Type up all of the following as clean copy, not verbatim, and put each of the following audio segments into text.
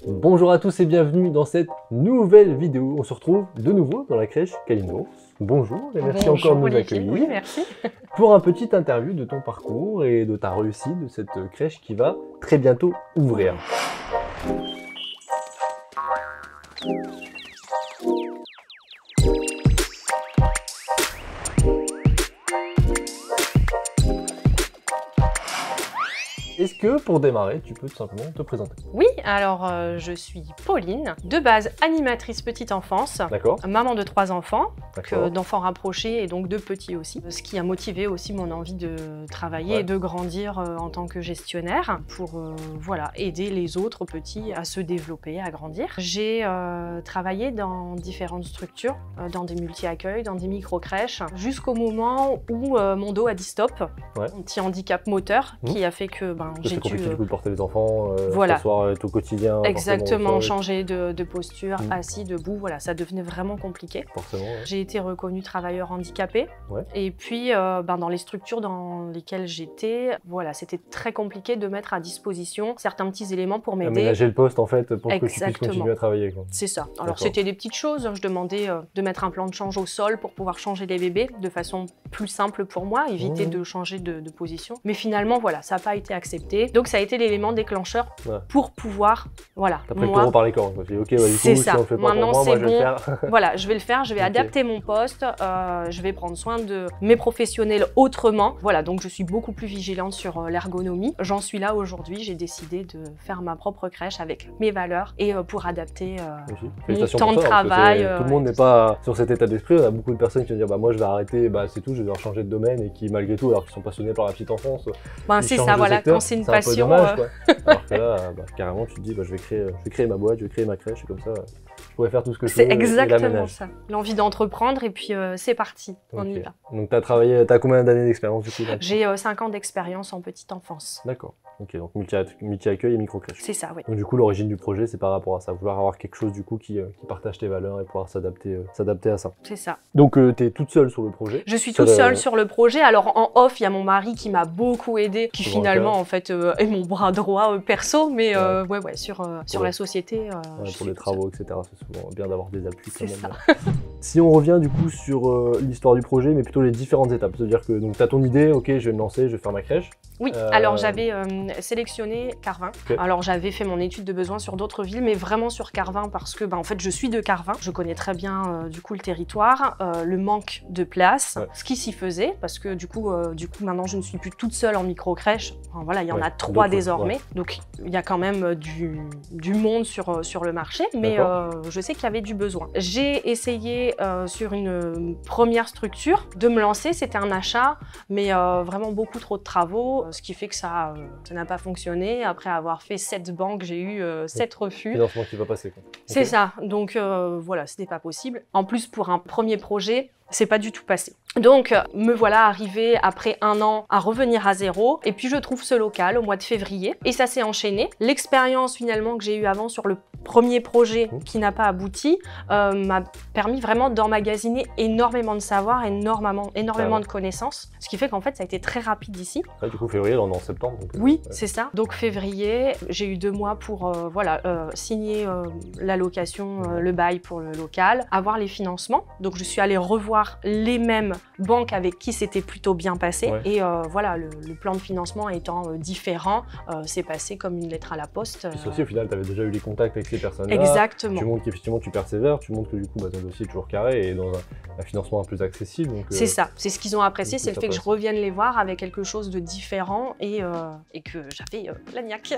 Bonjour à tous et bienvenue dans cette nouvelle vidéo. On se retrouve de nouveau dans la crèche Kalinours. Bonjour et merci encore de nous accueillir. Oui, merci. Pour un petit interview de ton parcours et de ta réussite de cette crèche qui va très bientôt ouvrir. Est-ce que, pour démarrer, tu peux tout simplement te présenter? Oui, alors je suis Pauline, de base animatrice petite enfance, maman de 3 enfants, d'enfants rapprochés et donc de petits aussi, ce qui a motivé aussi mon envie de travailler et de grandir en tant que gestionnaire pour voilà, aider les autres petits à se développer, à grandir. J'ai travaillé dans différentes structures, dans des multi-accueils, dans des micro-crèches, jusqu'au moment où mon dos a dit stop, un petit handicap moteur qui a fait que j'ai dû du coup, porter les enfants, voilà. s'asseoir au quotidien. Exactement, changer de posture, assis, debout, voilà, ça devenait vraiment compliqué. Forcément. J'ai été reconnue travailleur handicapé. Et puis, dans les structures dans lesquelles j'étais, voilà, c'était très compliqué de mettre à disposition certains petits éléments pour m'aider. Aménager le poste, en fait, pour que tu puisses continuer à travailler. C'est ça. Alors, c'était des petites choses. Je demandais de mettre un plan de change au sol pour pouvoir changer les bébés de façon plus simple pour moi, éviter de changer de position. Mais finalement, voilà, ça n'a pas été accepté. Donc, ça a été l'élément déclencheur pour pouvoir, voilà. T'as pris le taureau par les cornes. C'est ça. Si on le fait pas maintenant, pour moi, c'est bon. Je vais le faire. Voilà, je vais le faire. Je vais adapter mon poste. Je vais prendre soin de mes professionnels autrement. Voilà, donc je suis beaucoup plus vigilante sur l'ergonomie. J'en suis là aujourd'hui. J'ai décidé de faire ma propre crèche avec mes valeurs et pour adapter mon temps de travail. Tout le monde n'est pas sur cet état d'esprit. On a beaucoup de personnes qui vont dire bah moi je vais arrêter, c'est tout, je vais devoir changer de domaine et qui malgré tout, alors qu'ils sont passionnés par la petite enfance, c'est ça, voilà, quand c'est une passion. Dommage, alors que là, carrément, tu te dis, je vais créer ma boîte, je vais créer ma crèche, et comme ça, je pourrais faire tout ce que je veux. C'est exactement ça. L'envie d'entreprendre, et puis c'est parti, on y va. Donc, tu as combien d'années d'expérience du coup? J'ai 5 ans d'expérience en petite enfance. D'accord. Ok, donc multi-accueil et micro-crèche. C'est ça, oui. Donc du coup, l'origine du projet, c'est par rapport à ça, vouloir avoir quelque chose du coup qui partage tes valeurs et pouvoir s'adapter à ça. C'est ça. Donc tu es toute seule sur le projet? Je suis toute seule sur le projet. Alors en off, il y a mon mari qui m'a beaucoup aidé, qui finalement en fait est mon bras droit perso, mais sur la société. Pour les travaux, etc. C'est souvent bien d'avoir des appuis quand même. Ça. Si on revient du coup sur l'histoire du projet, mais plutôt les différentes étapes, c'est-à-dire que tu as ton idée, ok, je vais me lancer, je vais faire ma crèche. Oui, alors j'avais sélectionné Carvin. Alors j'avais fait mon étude de besoin sur d'autres villes, mais vraiment sur Carvin parce que en fait je suis de Carvin. Je connais très bien du coup le territoire, le manque de place, ce qui s'y faisait parce que du coup maintenant je ne suis plus toute seule en micro-crèche. Enfin, voilà, il y en a 3 désormais. Donc il y a quand même du monde sur le marché, mais je sais qu'il y avait du besoin. J'ai essayé sur une première structure de me lancer, c'était un achat, mais vraiment beaucoup trop de travaux, ce qui fait que ça n'a pas fonctionné. Après avoir fait 7 banques, j'ai eu 7 refus. Financement qui va passer, quoi. C'est ça, donc voilà, c'était pas possible. En plus, pour un premier projet, c'est pas du tout passé. Donc, me voilà arrivée après 1 an à revenir à zéro. Et puis, je trouve ce local au mois de février. Et ça s'est enchaîné. L'expérience, finalement, que j'ai eue avant sur le premier projet qui n'a pas abouti, m'a permis vraiment d'emmagasiner énormément de savoir, énormément de connaissances. Ce qui fait qu'en fait, ça a été très rapide ici. Du coup, février, on est en septembre. Donc, oui, c'est ça. Donc, février, j'ai eu 2 mois pour signer la location, le bail pour le local, avoir les financements. Donc, je suis allée revoir les mêmes banques avec qui c'était plutôt bien passé. Et voilà, le plan de financement étant différent, c'est passé comme une lettre à la poste. Puis aussi, au final, tu avais déjà eu les contacts avec ces personnes-là. Exactement. Tu montres qu'effectivement, tu persévères, tu montres que du coup, ton dossier est toujours carré et dans un financement un peu plus accessible. C'est ça, c'est ce qu'ils ont apprécié, c'est le fait que je revienne les voir avec quelque chose de différent et que j'avais la niaque.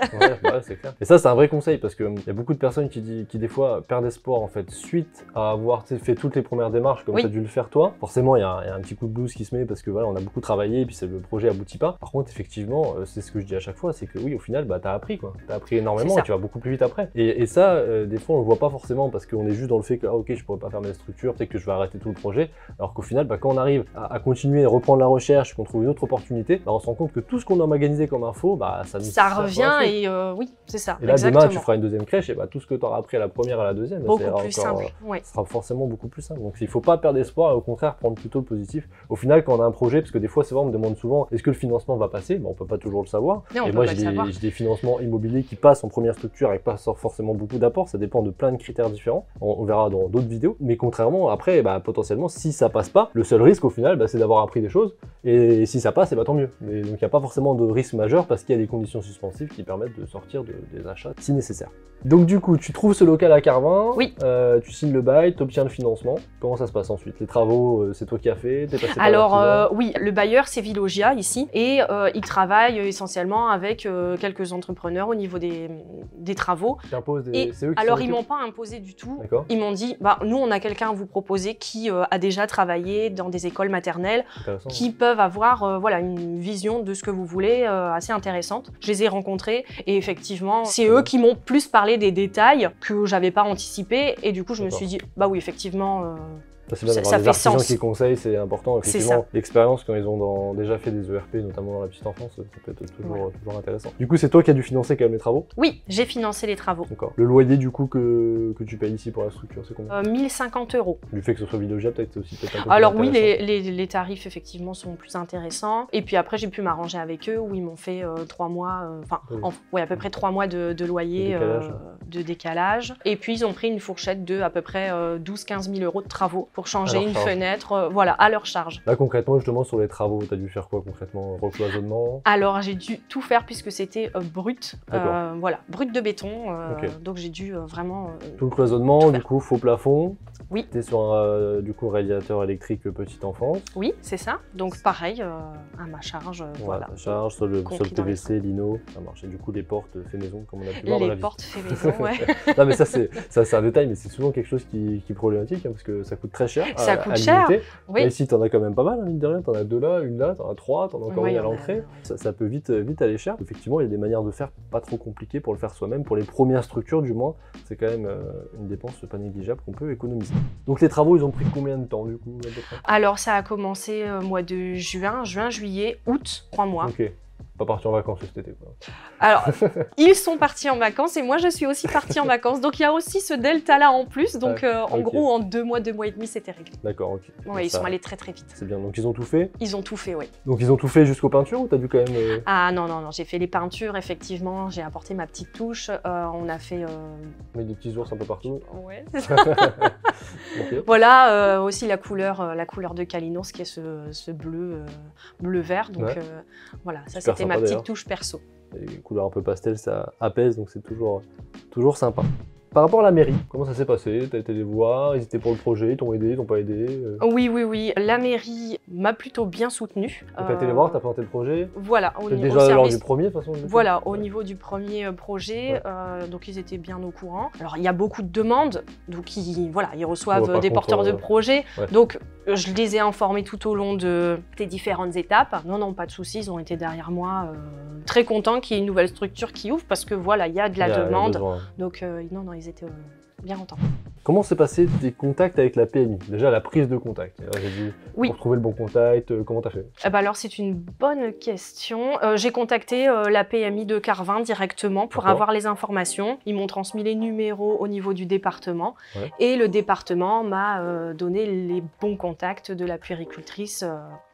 C'est clair. Et ça, c'est un vrai conseil parce qu'il y a beaucoup de personnes qui des fois perdent espoir en fait suite à avoir fait toutes les premières démarches comme tu as dû le faire toi. Forcément, il y a un petit coup de blues qui se met parce que voilà, on a beaucoup travaillé et puis le projet aboutit pas. Par contre, effectivement, c'est ce que je dis à chaque fois, c'est que oui, au final, tu as appris quoi. Tu as appris énormément et tu vas beaucoup plus vite après. Et ça, des fois, on le voit pas forcément parce qu'on est juste dans le fait que ok, je pourrais pas faire mes structures, peut-être que je vais arrêter tout le projet. Alors qu'au final, quand on arrive à continuer et reprendre la recherche, qu'on trouve une autre opportunité, on se rend compte que tout ce qu'on a emmagasiné comme info, ça revient et oui, c'est ça. Et là, demain, tu feras une deuxième crèche et tout ce que tu auras appris à la première et à la deuxième, beaucoup plus simple. Ça sera forcément beaucoup plus simple. Donc il faut pas perdre espoir et au contraire prendre plutôt le positif. Au final, quand on a un projet, parce que des fois, c'est vrai, on me demande souvent est-ce que le financement va passer, on peut pas toujours le savoir. Non, et moi, j'ai des financements immobiliers qui passent en première structure avec pas forcément beaucoup niveau d'apport, ça dépend de plein de critères différents. On verra dans d'autres vidéos. Mais contrairement, après, potentiellement, si ça passe pas, le seul risque au final, c'est d'avoir appris des choses. Et si ça passe, tant mieux. Mais donc il n'y a pas forcément de risque majeur parce qu'il y a des conditions suspensives qui permettent de sortir des achats si nécessaire. Donc du coup, tu trouves ce local à Carvin, oui. Tu signes le bail, tu obtiens le financement. Comment ça se passe ensuite? Les travaux, c'est toi qui as fait? T'es passé par Alors oui, le bailleur c'est Villogia ici et il travaille essentiellement avec quelques entrepreneurs au niveau des travaux. Alors ils m'ont pas imposé du tout. Ils m'ont dit, nous on a quelqu'un à vous proposer qui a déjà travaillé dans des écoles maternelles, qui peuvent avoir voilà, une vision de ce que vous voulez assez intéressante. Je les ai rencontrés et effectivement, c'est eux qui m'ont plus parlé des détails que j'avais pas anticipé et du coup je me suis dit, oui effectivement, c'est bien d'avoir des artisans qui conseillent, c'est important. Effectivement, l'expérience quand ils ont déjà fait des ERP, notamment dans la petite enfance, ça peut être toujours intéressant. Du coup, c'est toi qui as dû financer quand même les travaux? Oui, j'ai financé les travaux. D'accord. Le loyer du coup que tu payes ici pour la structure, c'est combien? 1050 €. Du fait que ce soit Villogia, peut-être c'est aussi un peu Alors oui, les tarifs effectivement sont plus intéressants. Et puis après, j'ai pu m'arranger avec eux où ils m'ont fait 3 mois, à peu près 3 mois de loyer de décalage. Et puis ils ont pris une fourchette de à peu près 12-15 000 € de travaux pour changer une fenêtre, voilà, à leur charge. Là concrètement, justement, sur les travaux, tu as dû faire quoi concrètement? Recloisonnement? Alors j'ai dû tout faire puisque c'était brut, voilà, brut de béton, donc j'ai dû vraiment tout le cloisonnement, du coup, faux plafond. Oui. Tu es sur un radiateur électrique petite enfance. Oui, c'est ça. Donc pareil, à ma charge. Voilà. Ta charge, sur le PVC, lino, ça marche. Et du coup, les portes fait maison, comme on a pu voir dans la vie. Les portes fait maison, ouais. Non, mais ça, c'est un détail, mais c'est souvent quelque chose qui est problématique, parce que ça coûte très cher. Ça coûte cher. Oui. Mais ici, t'en as quand même pas mal, mine de rien. T'en as 2 là, une là, t'en as 3, t'en as encore une à l'entrée. Ça peut vite aller cher. Effectivement, il y a des manières de faire pas trop compliquées pour le faire soi-même. Pour les premières structures, du moins, c'est quand même une dépense pas négligeable qu'on peut économiser. Donc les travaux, ils ont pris combien de temps du coup? Alors ça a commencé mois de juin, juillet, août, 3 mois. Ok. Pas parti en vacances cet été, quoi. Alors, ils sont partis en vacances et moi je suis aussi partie en vacances. Donc il y a aussi ce delta-là en plus. Donc en gros, en 2 mois et demi, c'était réglé. D'accord, ok. Ouais, ils sont allés très très vite. C'est bien. Donc ils ont tout fait? Ils ont tout fait, oui. Donc ils ont tout fait jusqu'aux peintures ou t'as dû quand même... Ah non, j'ai fait les peintures, effectivement. J'ai apporté ma petite touche. On a fait... On met des petits ours un peu partout. Ouais, c'est ça. Okay. Voilà, aussi la couleur de Kalinours qui est ce bleu-vert. Donc voilà, ça c'était ma petite touche perso. Les couleurs un peu pastel, ça apaise, donc c'est toujours sympa. Par rapport à la mairie, comment ça s'est passé? T'as été les voir, ils étaient pour le projet, ils t'ont aidé, ils t'ont pas aidé? Oui. La mairie m'a plutôt bien soutenue. T'as été les voir, t'as présenté le projet? Voilà. Déjà lors du premier, de toute façon? Voilà, au niveau du premier projet, donc ils étaient bien au courant. Alors il y a beaucoup de demandes, donc ils reçoivent des porteurs de projets. Donc je les ai informés tout au long des différentes étapes. Non, pas de soucis, ils ont été derrière moi, très contents qu'il y ait une nouvelle structure qui ouvre parce que voilà, il y a de la demande. Donc non, ils étaient bien contents. Comment s'est passé tes contacts avec la PMI? Déjà la prise de contact. J'ai dit pour trouver le bon contact, comment t'as fait? Alors c'est une bonne question. J'ai contacté la PMI de Carvin directement pour avoir les informations. Ils m'ont transmis les numéros au niveau du département et le département m'a donné les bons contacts de la puéricultrice.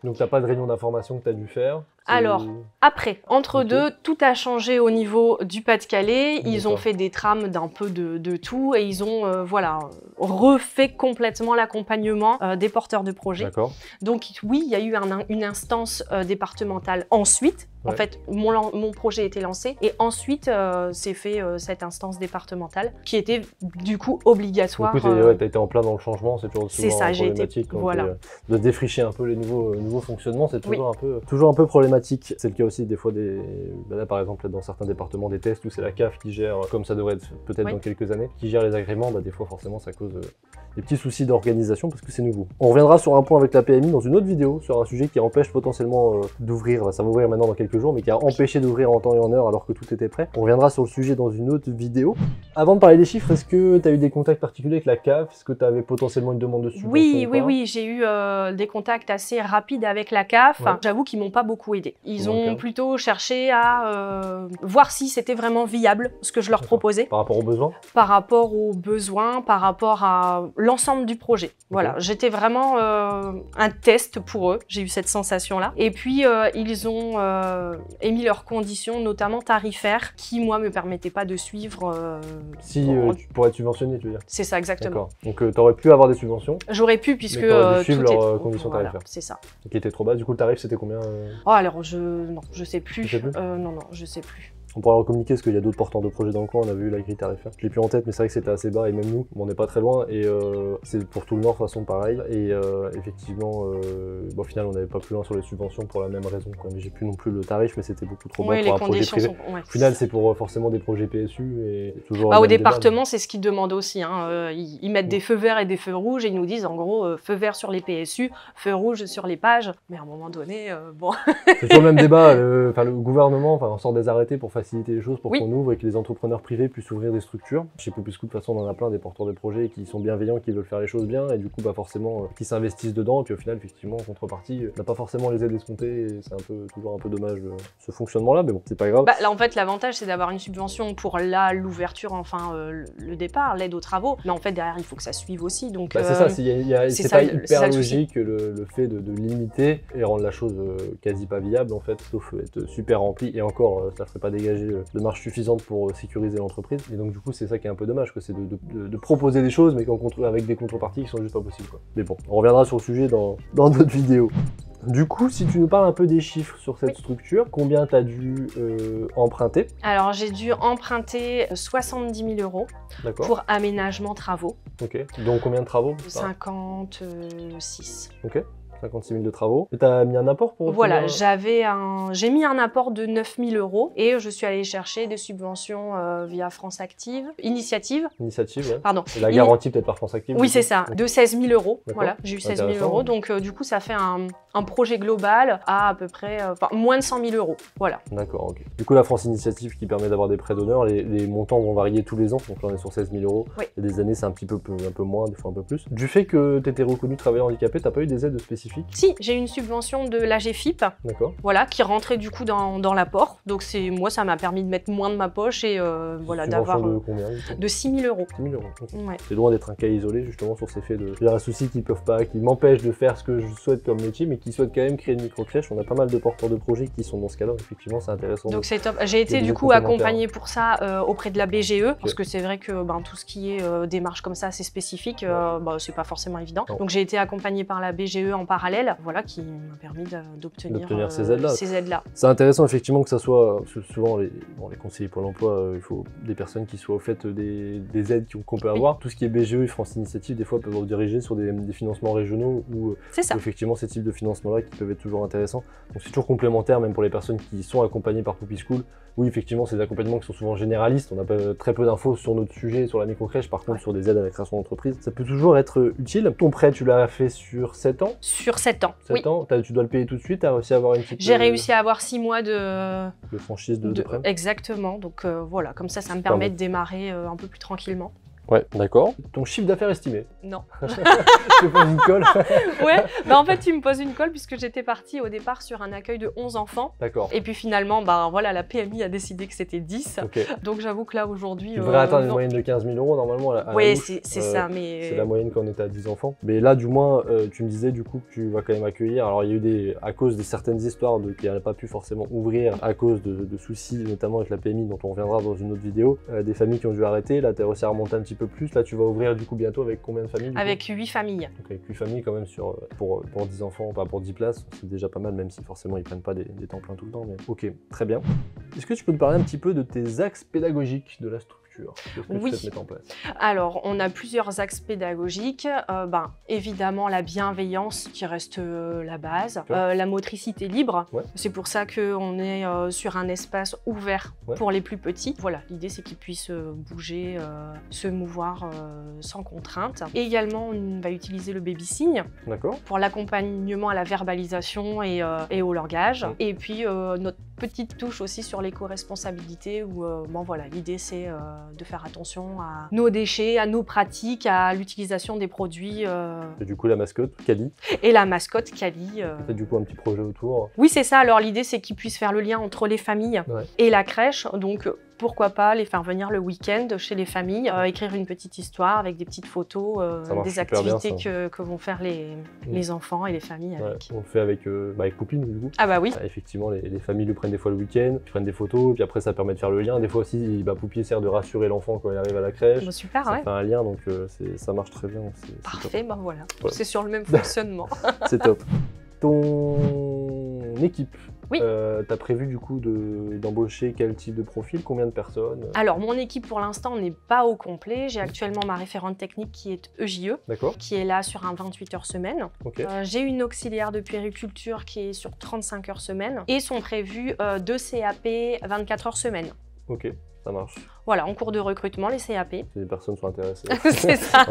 Donc t'as pas de réunion d'information que t'as dû faire? Alors, après, entre deux, tout a changé au niveau du Pas-de-Calais. Ils ont fait des trames d'un peu de tout et ils ont refait complètement l'accompagnement des porteurs de projets. Donc oui, il y a eu une instance départementale ensuite. En fait, mon projet était lancé et ensuite s'est fait cette instance départementale qui était du coup obligatoire. Du coup, t'as été en plein dans le changement, c'est toujours souvent problématique. De défricher un peu les nouveaux fonctionnements, c'est toujours un peu problématique. C'est le cas aussi des fois là par exemple dans certains départements des tests où c'est la CAF qui gère, comme ça devrait être peut-être dans quelques années, qui gère les agréments, des fois forcément ça cause des petits soucis d'organisation parce que c'est nouveau. On reviendra sur un point avec la PMI dans une autre vidéo, sur un sujet qui empêche potentiellement d'ouvrir, ça va ouvrir maintenant dans quelques jours, mais qui a empêché d'ouvrir en temps et en heure alors que tout était prêt. On reviendra sur le sujet dans une autre vidéo. Avant de parler des chiffres, est-ce que tu as eu des contacts particuliers avec la CAF? Est-ce que tu avais potentiellement une demande de subvention? Oui, j'ai eu des contacts assez rapides avec la CAF. J'avoue qu'ils m'ont pas beaucoup aidé. Ils ont plutôt cherché à voir si c'était vraiment viable ce que je leur proposais. Par rapport aux besoins? Par rapport aux besoins, par rapport rapport à l'ensemble du projet. Voilà, j'étais vraiment un test pour eux, j'ai eu cette sensation-là. Et puis, ils ont émis leurs conditions, notamment tarifaires, qui, moi, me permettaient pas de suivre... pour être subventionné, tu veux dire? C'est ça, exactement. Donc, tu aurais pu avoir des subventions? J'aurais pu, puisque... Mais tu aurais dû suivre leurs conditions tarifaires. C'est ça. Qui était trop bas. Du coup, le tarif, c'était combien Oh, alors, non, je sais plus. Tu sais plus non, je sais plus. On pourra leur communiquer parce qu'il y a d'autres porteurs de projets dans le coin, on avait eu la grille tarifaire. Je l'ai plus en tête, mais c'est vrai que c'était assez bas et même nous, on n'est pas très loin et c'est pour tout le Nord de façon pareil. Et effectivement, au final, on n'avait pas plus loin sur les subventions pour la même raison. Mais j'ai plus non plus le tarif, mais c'était beaucoup trop bas pour un projet privé. Au final, c'est pour forcément des projets PSU et toujours. Au département, c'est ce qu'ils demandent aussi. Hein. Ils mettent des feux verts et des feux rouges et ils nous disent en gros feu vert sur les PSU, feu rouge sur les pages. Mais à un moment donné, bon. C'est toujours le même débat. Le gouvernement, on sort des arrêtés pour faciliter les choses pour qu'on ouvre et que les entrepreneurs privés puissent ouvrir des structures. Chez Popiscout, de toute façon, on en a plein des porteurs de projets qui sont bienveillants, qui veulent faire les choses bien et du coup, forcément, qui s'investissent dedans. Et puis au final, effectivement, en contrepartie, on n'a pas forcément les aides escomptées et c'est toujours un peu dommage ce fonctionnement-là, mais bon, c'est pas grave. Là, en fait, l'avantage, c'est d'avoir une subvention pour l'ouverture, le départ, l'aide aux travaux. Mais en fait, derrière, il faut que ça suive aussi. Donc, c'est ça, c'est pas hyper logique le fait de limiter et rendre la chose quasi pas viable, en fait, sauf être super rempli. Et encore, ça ferait pas dégager de marge suffisante pour sécuriser l'entreprise. Et donc du coup, c'est ça qui est un peu dommage, c'est de proposer des choses, mais avec des contreparties qui sont juste pas possibles, quoi. Mais bon, on reviendra sur le sujet dans d'autres vidéos. Du coup, si tu nous parles un peu des chiffres sur cette structure, combien tu as dû emprunter? Alors, j'ai dû emprunter 70 000 € pour aménagement travaux. Ok. Donc combien de travaux? 56. Ok. 56 000 de travaux. Et tu as mis un apport pour... Voilà, j'ai mis un apport de 9 000 € et je suis allée chercher des subventions via France Active. Initiative, ouais. Pardon. Et la garantie peut-être par France Active? Oui, c'est ça, de 16 000 €. Voilà, j'ai eu 16 000 €. Donc du coup, ça fait un projet global à peu près moins de 100 000 €. Voilà. D'accord, ok. Du coup, la France Initiative qui permet d'avoir des prêts d'honneur, les montants vont varier tous les ans. Donc là, on est sur 16 000 €. Oui. Il y a des années, c'est un peu moins, des fois un peu plus. Du fait que tu étais reconnu travailleur handicapé, tu n'as pas eu des aides spécifiques? Si, j'ai eu une subvention de l'AGFIP, voilà, qui rentrait du coup dans l'apport. Donc moi, ça m'a permis de mettre moins de ma poche et voilà, d'avoir de combien? De 6 000 €. 6 000 €. Okay. Ouais. C'est loin d'être un cas isolé justement sur ces faits de soucis qui m'empêchent de faire ce que je souhaite comme métier, mais qui souhaitent quand même créer une micro-crèche. On a pas mal de porteurs de projets qui sont dans ce cas-là. Effectivement, c'est intéressant. Donc c'est top. J'ai été du coup accompagnée pour ça auprès de la BGE, parce que c'est vrai que tout ce qui est démarche comme ça, c'est spécifique, c'est pas forcément évident. Donc j'ai été accompagnée par la BGE en parallèle, voilà, qui m'a permis d'obtenir ces aides-là. C'est intéressant effectivement que ça soit, parce que souvent les conseillers Pôle emploi, il faut des personnes qui soient au fait des aides qu'on peut avoir. Tout ce qui est BGE et France Initiative, des fois peuvent vous diriger sur des financements régionaux ou effectivement ces types de financements-là qui peuvent être toujours intéressants. Donc c'est toujours complémentaire même pour les personnes qui sont accompagnées par Popiscout. Oui, effectivement, c'est des accompagnements qui sont souvent généralistes. On a très peu d'infos sur notre sujet, sur la micro-crèche. Par contre, sur des aides à la création d'entreprise, ça peut toujours être utile. Ton prêt, tu l'as fait sur 7 ans? Sur 7 ans, 7 ans. Tu dois le payer tout de suite? Tu as réussi à avoir une petite... J'ai réussi à avoir 6 mois de franchise de prêt. Exactement. Donc voilà, comme ça me permet de démarrer un peu plus tranquillement. Ouais, d'accord. Ton chiffre d'affaires estimé? Non. Je te pose une colle. Ouais, en fait, tu me poses une colle puisque j'étais partie au départ sur un accueil de 11 enfants. D'accord. Et puis finalement, voilà, la PMI a décidé que c'était 10. Okay. Donc j'avoue que là, aujourd'hui... Tu devrais atteindre une moyenne de 15 000 € normalement. Oui, c'est ça, mais... C'est la moyenne quand on était à 10 enfants. Mais là, du moins, tu me disais du coup que tu vas quand même accueillir. Alors, il y a eu à cause de certaines histoires qui n'avaient pas pu forcément ouvrir à cause de soucis, notamment avec la PMI, dont on reviendra dans une autre vidéo, des familles qui ont dû arrêter. Là, tu as réussi à remonter un petit peu plus. Là, tu vas ouvrir du coup bientôt avec combien de familles? Avec 8 familles. Donc avec 8 familles quand même pour 10 enfants, pas pour 10 places, c'est déjà pas mal, même si forcément ils prennent pas des temps pleins tout le temps. Mais ok, très bien. Est-ce que tu peux nous parler un petit peu de tes axes pédagogiques de la structure? Oui. Mettre en place? Alors, on a plusieurs axes pédagogiques. Évidemment, la bienveillance qui reste la base, la motricité libre. Ouais. C'est pour ça qu'on est sur un espace ouvert pour les plus petits. Voilà, l'idée c'est qu'ils puissent bouger, se mouvoir sans contrainte. Et également, on va utiliser le baby-signe pour l'accompagnement à la verbalisation et au langage. Et puis, notre petite touche aussi sur l'éco-responsabilité où voilà, l'idée c'est de faire attention à nos déchets, à nos pratiques, à l'utilisation des produits. Et du coup la mascotte, Kali. Et la mascotte, Kali. Peut-être du coup un petit projet autour. Oui, c'est ça. Alors l'idée c'est qu'ils puissent faire le lien entre les familles et la crèche. Donc pourquoi pas les faire venir le week-end chez les familles, écrire une petite histoire avec des petites photos, des activités que vont faire les enfants et les familles avec. On le fait avec Poupine du coup. Ah bah oui. Effectivement, les familles le prennent des fois le week-end, ils prennent des photos, puis après ça permet de faire le lien. Des fois aussi, Poupie sert de rassurer l'enfant quand il arrive à la crèche. Bah super, ça fait un lien, donc ça marche très bien. Parfait, ben voilà. C'est sur le même fonctionnement. C'est top. Ton équipe, oui. Tu as prévu du coup d'embaucher quel type de profil, combien de personnes? Alors mon équipe pour l'instant n'est pas au complet. J'ai actuellement ma référente technique qui est EJE, qui est là sur un 28 heures semaine. Okay. J'ai une auxiliaire de puériculture qui est sur 35 heures semaine et sont prévus 2 CAP 24 heures semaine. Ok, ça marche. Voilà, en cours de recrutement, les CAP. Si les personnes sont intéressées. C'est ça.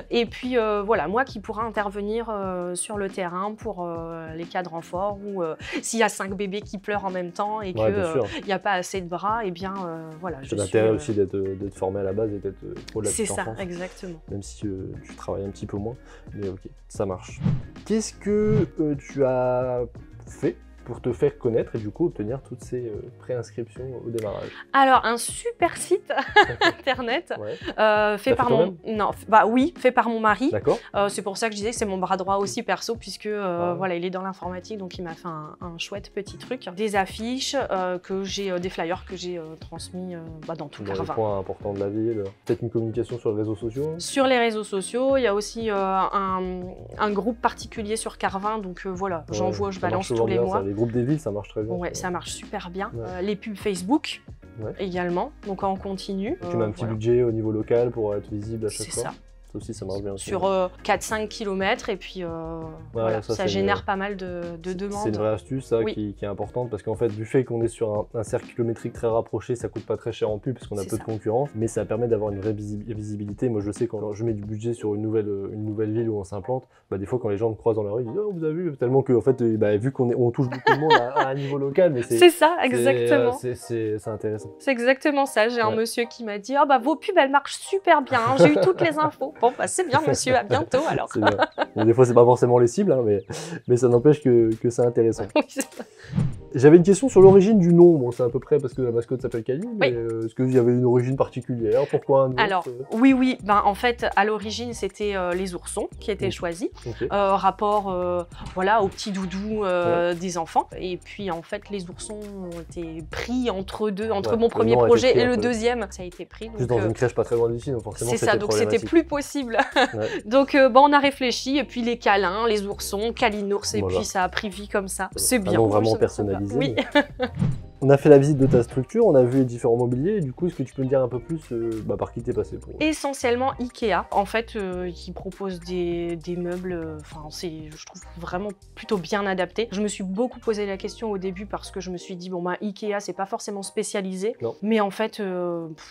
Et puis voilà, moi qui pourra intervenir sur le terrain pour les cas de renfort ou s'il y a 5 bébés qui pleurent en même temps et qu'il n'y a pas assez de bras, et bien voilà. C'est l'intérêt aussi d'être formé à la base et d'être pro de la petite enfance. C'est ça, exactement. Même si tu travailles un petit peu moins, mais ok, ça marche. Qu'est-ce que tu as fait pour te faire connaître et du coup obtenir toutes ces préinscriptions au démarrage? Alors un super site internet fait par fait par mon mari. D'accord. C'est pour ça que je disais que c'est mon bras droit aussi perso puisque voilà, il est dans l'informatique, donc il m'a fait un chouette petit truc, des affiches des flyers que j'ai transmis dans tout Carvin. Dans les points importants de la ville, peut-être une communication sur les réseaux sociaux. Sur les réseaux sociaux, il y a aussi un groupe particulier sur Carvin, donc voilà, j'envoie, je balance tous les mois. Les groupes des villes, ça marche très bien. Ouais, ça marche super bien. Les pubs Facebook également, donc en continu. Tu mets un petit budget au niveau local pour être visible à chaque fois. C'est ça. Ça aussi, ça marche bien. Sur 4-5 km et puis voilà, ça génère pas mal de demandes. C'est une vraie astuce ça, qui est importante parce qu'en fait, du fait qu'on est sur un cercle kilométrique très rapproché, ça coûte pas très cher en pub parce qu'on a peu de concurrence, mais ça permet d'avoir une vraie visibilité. Moi, je sais quand je mets du budget sur une nouvelle ville où on s'implante, des fois quand les gens me croisent dans la rue, ils disent « Oh, vous avez vu ?» Tellement que en fait, vu qu'on touche beaucoup de monde à un niveau local, mais c'est ça, exactement. C'est intéressant. C'est exactement ça. J'ai un monsieur qui m'a dit « Oh vos pubs, elles marchent super bien, hein. J'ai eu toutes les infos. » Bon, c'est bien, monsieur, à bientôt alors. C'est bien. Bon, des fois, c'est pas forcément les cibles, hein, mais ça n'empêche que c'est intéressant. Oui, c'est ça. J'avais une question sur l'origine du nom. Bon, c'est à peu près parce que la mascotte s'appelle Kali, mais est-ce qu'il y avait une origine particulière? Pourquoi un ours? Alors, oui. En fait, à l'origine, c'était les oursons qui étaient choisis. Rapport voilà, aux petits doudous des enfants. Et puis, en fait, les oursons ont été pris entre deux, entre mon premier projet et le deuxième. Ça a été pris. Juste dans une crèche pas très loin d'ici, donc forcément, c'est ça, donc c'était plus possible. Donc, on a réfléchi, et puis les câlins, les oursons, Kalinours, et puis ça a pris vie comme ça. C'est bien. Vraiment personnalisé. Oui. On a fait la visite de ta structure, on a vu les différents mobiliers, et du coup, est-ce que tu peux me dire un peu plus par qui t'es passé pour... Essentiellement Ikea, en fait, qui propose des meubles, je trouve vraiment plutôt bien adaptés. Je me suis beaucoup posé la question au début parce que je me suis dit, Ikea, c'est pas forcément spécialisé, mais en fait,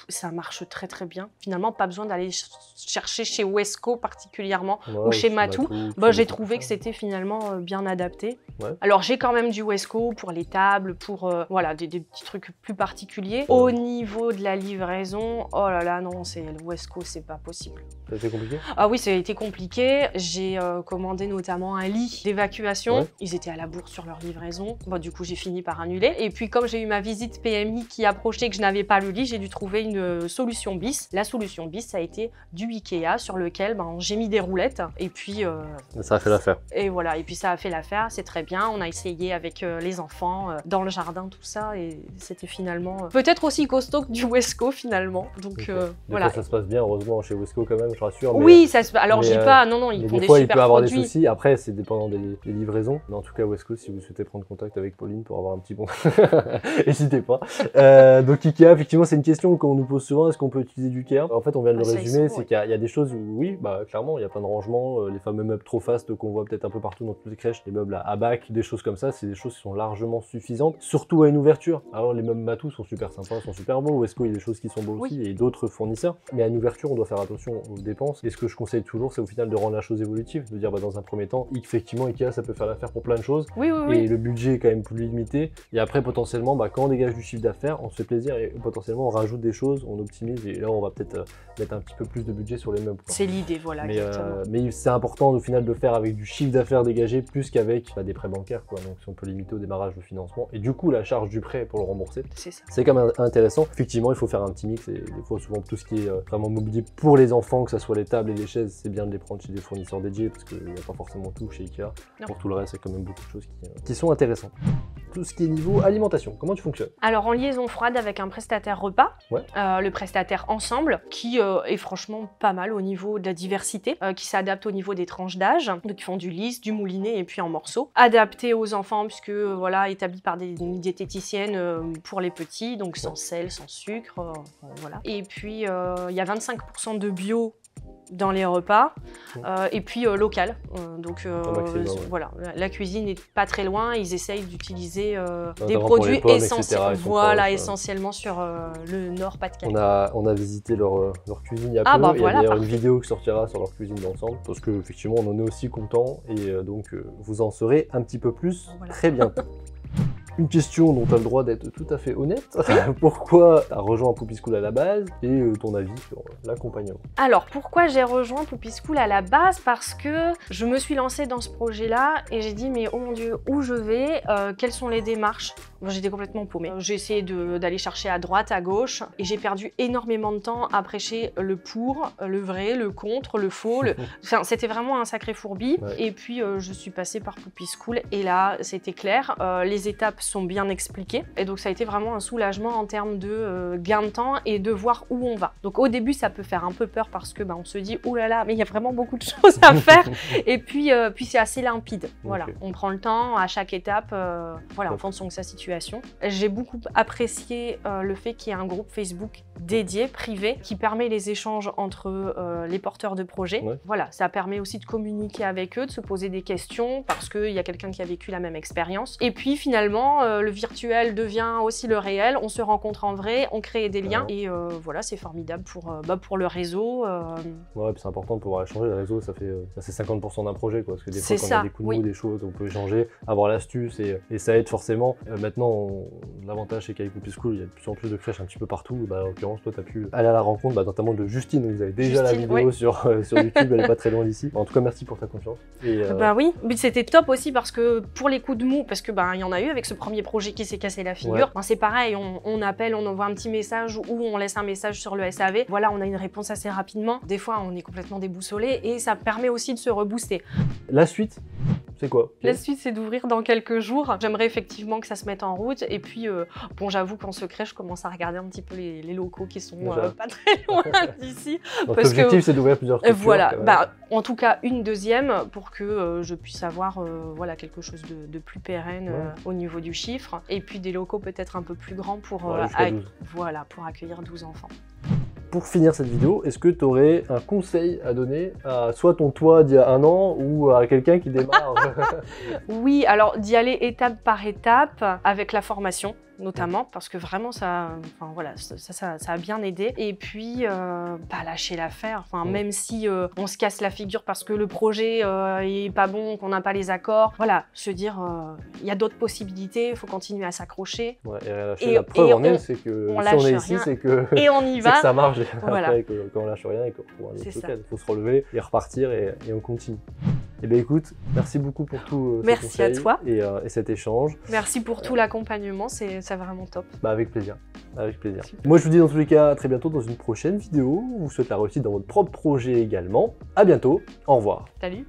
ça marche très très bien. Finalement, pas besoin d'aller chercher chez Wesco particulièrement, ou chez Matou. J'ai trouvé que c'était finalement bien adapté. Alors, j'ai quand même du Wesco pour les tables, pour des petits trucs plus particuliers. Au niveau de la livraison, oh là là, non, le Wesco, c'est pas possible. Ça a été compliqué? Ah oui, ça a été compliqué. J'ai commandé notamment un lit d'évacuation. Ils étaient à la bourre sur leur livraison. Du coup, j'ai fini par annuler. Et puis, comme j'ai eu ma visite PMI qui approchait, que je n'avais pas le lit, j'ai dû trouver une solution bis. La solution bis, ça a été du Ikea sur lequel j'ai mis des roulettes. Et puis... ça a fait l'affaire. Et voilà, et puis ça a fait l'affaire, c'est très bien. On a essayé avec les enfants, dans le jardin, tout ça. Et c'était finalement peut-être aussi costaud que du Wesco finalement. Donc voilà. Ça se passe bien, heureusement, chez Wesco quand même, je rassure. Oui, ça se passe. Alors je dis pas, non, ils font des super produits. Des fois, il peut avoir des soucis. Après, c'est dépendant des livraisons. Mais en tout cas, Wesco, si vous souhaitez prendre contact avec Pauline pour avoir un petit bon, n'hésitez pas. Donc Ikea, effectivement, c'est une question qu'on nous pose souvent. Est-ce qu'on peut utiliser du Ikea? En fait, on vient de le résumer. C'est qu'il y a des choses où, oui, clairement, il y a plein de rangements. Les fameux meubles trop fast qu'on voit peut-être un peu partout dans toutes les crèches, les meubles à bac, des choses comme ça, c'est des choses qui sont largement suffisantes, surtout à une ouverture. Alors les meubles Matou sont super sympas, sont super beaux. Wesco, il y a des choses qui sont beaux aussi, et d'autres fournisseurs. Mais à une ouverture, on doit faire attention aux dépenses. Et ce que je conseille toujours, c'est au final de rendre la chose évolutive, de dire dans un premier temps, effectivement, Ikea, ça peut faire l'affaire pour plein de choses. Et le budget est quand même plus limité. Et après, potentiellement, quand on dégage du chiffre d'affaires, on se fait plaisir et potentiellement on rajoute des choses, on optimise. Et là, on va peut-être mettre un petit peu plus de budget sur les meubles. C'est l'idée, voilà. Mais c'est important au final de faire avec du chiffre d'affaires dégagé plus qu'avec des prêts bancaires, quoi. Donc si on peut limiter au démarrage le financement et du coup la charge du prêt pour le rembourser. C'est ça. C'est quand même intéressant. Effectivement, il faut faire un petit mix et des fois, souvent, tout ce qui est vraiment mobilier pour les enfants, que ce soit les tables et les chaises, c'est bien de les prendre chez des fournisseurs dédiés parce qu'il n'y a pas forcément tout chez Ikea. Non. Pour tout le reste, il y a quand même beaucoup de choses qui sont intéressantes. Tout ce qui est niveau alimentation, comment tu fonctionnes? Alors en liaison froide avec un prestataire repas, ouais. Le prestataire Ensemble, qui est franchement pas mal au niveau de la diversité, qui s'adapte au niveau des tranches d'âge, donc ils font du lisse, du mouliné et puis en morceaux. Adapté aux enfants puisque voilà, établi par des diététiciennes pour les petits, donc sans sel, sans sucre, voilà. Et puis il y a 25% de bio dans les repas, et puis local. Donc voilà, la cuisine n'est pas très loin, ils essayent d'utiliser des produits essentiellement sur le Nord-Pas-de-Calais. On a visité leur cuisine il y a peu, il y a d'ailleurs une vidéo qui sortira sur leur cuisine d'ensemble, parce qu'effectivement on en est aussi content, et donc vous en saurez un petit peu plus très bientôt. Une question dont tu as le droit d'être tout à fait honnête. Pourquoi tu as rejoint Poupy School à la base et ton avis sur l'accompagnement? Alors, pourquoi j'ai rejoint Poupy School à la base? Parce que je me suis lancée dans ce projet-là et j'ai dit, mais oh mon Dieu, où je vais? Quelles sont les démarches? J'étais complètement paumée. J'ai essayé d'aller chercher à droite, à gauche et j'ai perdu énormément de temps à prêcher le pour, le vrai, le contre, le faux. Enfin, c'était vraiment un sacré fourbi. Ouais. Et puis, je suis passée par Poupy School et là, c'était clair. Les étapes sont bien expliquées et donc ça a été vraiment un soulagement en termes de gain de temps et de voir où on va. Donc au début ça peut faire un peu peur parce que on se dit oh là là mais il y a vraiment beaucoup de choses à faire et puis c'est assez limpide. Voilà, on prend le temps à chaque étape, voilà, en fonction de sa situation. J'ai beaucoup apprécié le fait qu'il y ait un groupe Facebook dédié, privé, qui permet les échanges entre les porteurs de projets. Ouais. Voilà, ça permet aussi de communiquer avec eux, de se poser des questions parce qu'il y a quelqu'un qui a vécu la même expérience. Et puis finalement le virtuel devient aussi le réel, on se rencontre en vrai, on crée des liens et voilà, c'est formidable pour le réseau. Ouais, c'est important de pouvoir échanger. Le réseau, c'est 50% d'un projet, quoi, parce que des fois, quand on a des coups de mou, des choses, on peut échanger, avoir l'astuce et ça aide forcément. Maintenant, l'avantage, c'est qu'avec Poupy School, il y a de plus en plus de crèches un petit peu partout. En l'occurrence, toi, tu as pu aller à la rencontre, notamment de Justine. Vous avez déjà la vidéo sur YouTube, elle n'est pas très loin d'ici. En tout cas, merci pour ta confiance. Oui, mais c'était top aussi parce que pour les coups de mou, parce que il y en a eu avec ce premier projet qui s'est cassé la figure. Ouais. C'est pareil, on appelle, on envoie un petit message ou on laisse un message sur le SAV. Voilà, on a une réponse assez rapidement. Des fois, on est complètement déboussolé et ça permet aussi de se rebooster. La suite, c'est quoi? La suite, c'est d'ouvrir dans quelques jours. J'aimerais effectivement que ça se mette en route. Et puis, bon, j'avoue qu'en secret, je commence à regarder un petit peu les locaux qui sont pas très loin d'ici. L'objectif, c'est d'ouvrir plusieurs structures. Voilà, en tout cas, une deuxième pour que je puisse avoir voilà, quelque chose de plus pérenne au niveau du chiffre. Et puis des locaux peut-être un peu plus grands pour, pour accueillir 12 enfants. Pour finir cette vidéo, est-ce que tu aurais un conseil à donner à soit ton toi d'il y a un an ou à quelqu'un qui démarre? Oui, alors d'y aller étape par étape avec la formation notamment parce que vraiment ça a bien aidé et puis pas lâcher l'affaire, même si on se casse la figure parce que le projet est pas bon, qu'on n'a pas les accords, voilà, se dire il y a d'autres possibilités, il faut continuer à s'accrocher. Ouais, et lâcher, la preuve en est, c'est que si on est ici, c'est que et on y va, que ça marche. Voilà. Après, quand on lâche rien et qu'on trouve un autre local, il faut se relever et repartir et on continue. Eh bien écoute, merci beaucoup pour tout ces merci conseils à toi et cet échange. Merci pour tout l'accompagnement, c'est vraiment top. Avec plaisir, avec plaisir. Moi je vous dis dans tous les cas à très bientôt dans une prochaine vidéo. Je vous souhaite la réussite dans votre propre projet également. À bientôt, au revoir. Salut.